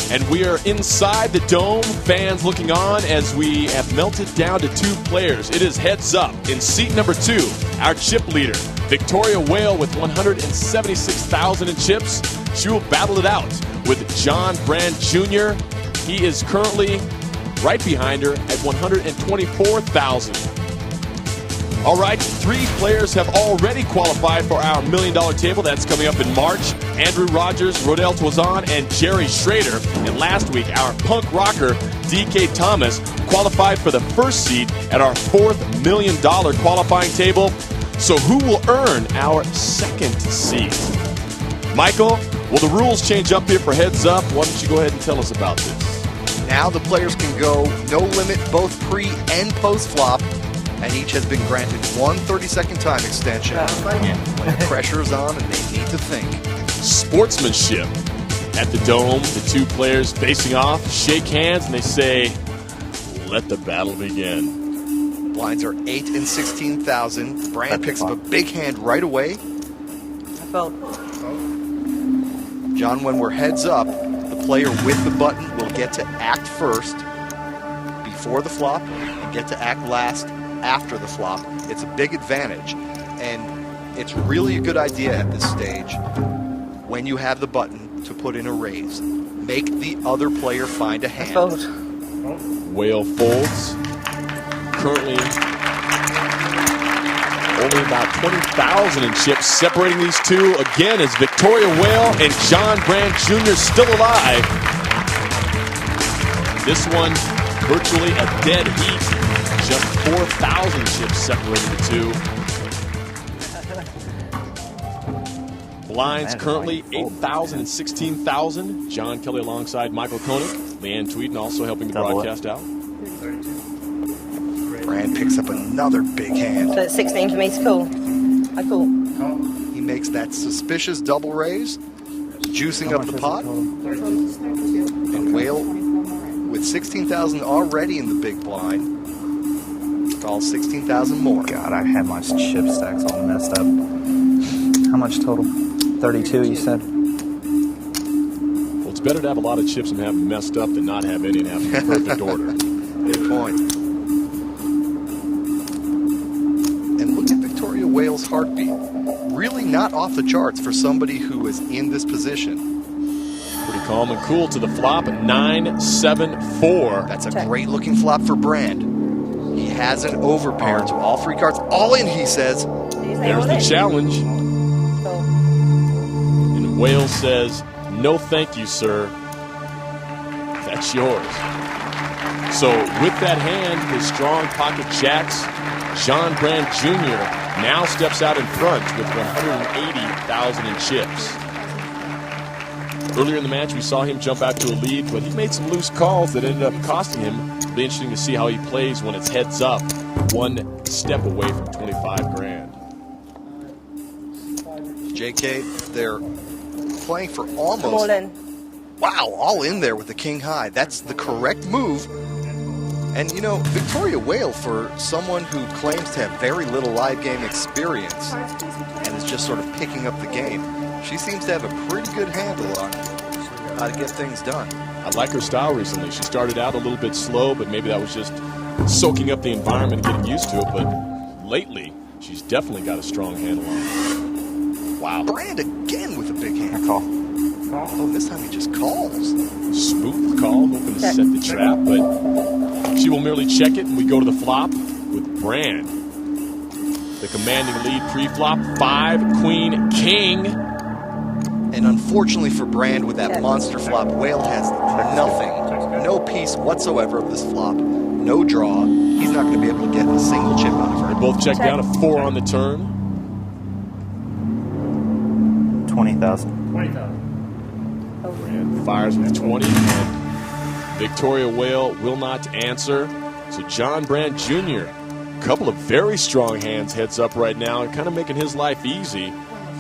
And we are inside the dome, fans looking on as we have melted down to 2 players. It is heads up in seat number 2, our chip leader, Victoria Whale with 176,000 in chips. She will battle it out with John Brand Jr. He is currently right behind her at 124,000. All right, 3 players have already qualified for our $1 million table. That's coming up in March. Andrew Rogers, Rodell Touzon, and Jerry Schrader. And last week, our punk rocker, DK Thomas, qualified for the first seed at our $4 million qualifying table. So who will earn our second seed? Michael, will the rules change up here for Heads Up? Why don't you go ahead and tell us about this? Now the players can go no limit both pre and post flop, and each has been granted one 30-second time extension when the pressure is on and they need to think. Sportsmanship at the Dome. The 2 players facing off, shake hands, and they say, let the battle begin. Blinds are 8 and 16,000. Brand picks up a big hand right away. John, when we're heads up, the player with the button will get to act first before the flop and get to act last after the flop. It's a big advantage, and it's really a good idea at this stage when you have the button to put in a raise. Make the other player find a hand. Whale folds. Currently only about 20,000 in chips separating these 2. Again, is Victoria Whale and John Brand Jr. still alive. This one virtually a dead heat. Just 4,000 chips separating the 2. Blinds currently 8,000 and 16,000. John Kelly alongside Michael Koenig. Leanne Tweeden also helping the broadcast out. Brand picks up another big hand. So it's 16 for me to call. I call. He makes that suspicious double raise, juicing up the pot. And Whale, with 16,000 already in the big blind, calls 16,000 more. God, I had my chip stacks all messed up. How much total? 32, you said? Well, it's better to have a lot of chips and have them messed up than not have any and have them in perfect order. Good point. And look at Victoria Whale's heartbeat. Really not off the charts for somebody who is in this position. Pretty calm and cool to the flop at 9-7-4. That's a great looking flop for Brand. He has an overpair to all 3 cards. All in, he says. There's the challenge. And Whale says, no thank you, sir. That's yours. So with that hand, his strong pocket jacks, John Brand Jr. now steps out in front with 180,000 in chips. Earlier in the match, we saw him jump out to a lead, but he made some loose calls that ended up costing him. It'll be interesting to see how he plays when it's heads up, 1 step away from 25 grand. JK, they're playing for almost... All in. Wow, all in there with the king high. That's the correct move. And, you know, Victoria Whale, for someone who claims to have very little live game experience and is just sort of picking up the game, she seems to have a pretty good handle on how to get things done. I like her style recently. She started out a little bit slow, but maybe that was just soaking up the environment and getting used to it. But lately, she's definitely got a strong handle on it. Wow. Brand again with a big hand. I call. Oh, this time he just calls. Smooth call, hoping to set the trap, but she will merely check it, and we go to the flop with Brand. The commanding lead pre-flop, 5, Queen, King. And unfortunately for Brand, with that monster flop, Whale has nothing, no piece whatsoever of this flop, no draw. He's not going to be able to get a single chip out of her. They both check down, a 4 on the turn. 20,000. Brand fires with 20, and Victoria Whale will not answer. So John Brand Jr., a couple of very strong hands heads up right now, and kind of making his life easy.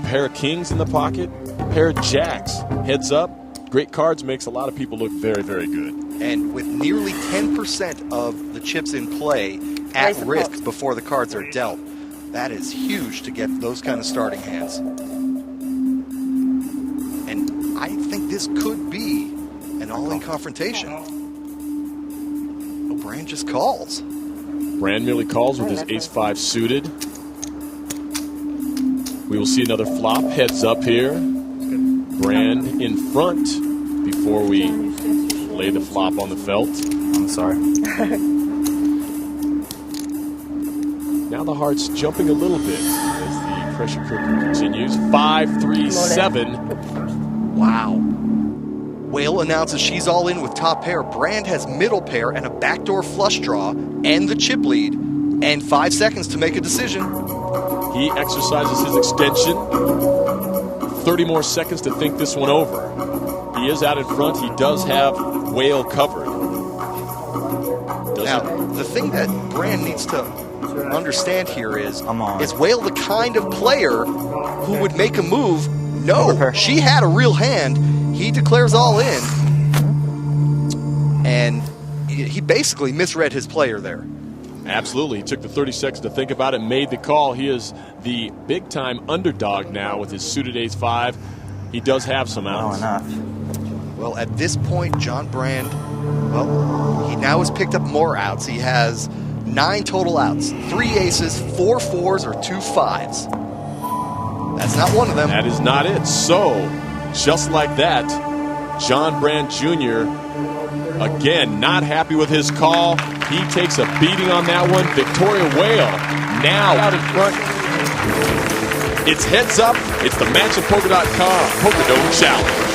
Pair of kings in the pocket, pair of jacks heads up. Great cards makes a lot of people look very, very good. And with nearly 10% of the chips in play at risk before the cards are dealt, that is huge to get those kind of starting hands. And I think this could be an all-in confrontation. Oh, Brand just calls. Brand merely calls with his ace-5 suited. We will see another flop. Heads up here. Brand in front before we lay the flop on the felt. I'm sorry. Now the heart's jumping a little bit as the pressure cooker continues. 5, 3, 7. Wow. Whale announces she's all in with top pair. Brand has middle pair and a backdoor flush draw and the chip lead and 5 seconds to make a decision. He exercises his extension. 30 more seconds to think this one over. He is out in front. He does have Whale covered. Now, the thing that Brand needs to understand here is Whale the kind of player who would make a move? No, she had a real hand. He declares all in. And he basically misread his player there. Absolutely. He took the 30 seconds to think about it, made the call. He is the big-time underdog now with his suited ace-5. He does have some outs. Well, at this point, John Brand, he now has picked up more outs. He has 9 total outs, 3 aces, 4 4s, or 2 5s. That's not one of them. That is not it. So, just like that, John Brand Jr., again, not happy with his call. He takes a beating on that one. Victoria Whale now out in front. It's heads up. It's the MatchupPoker.com PokerDome Challenge.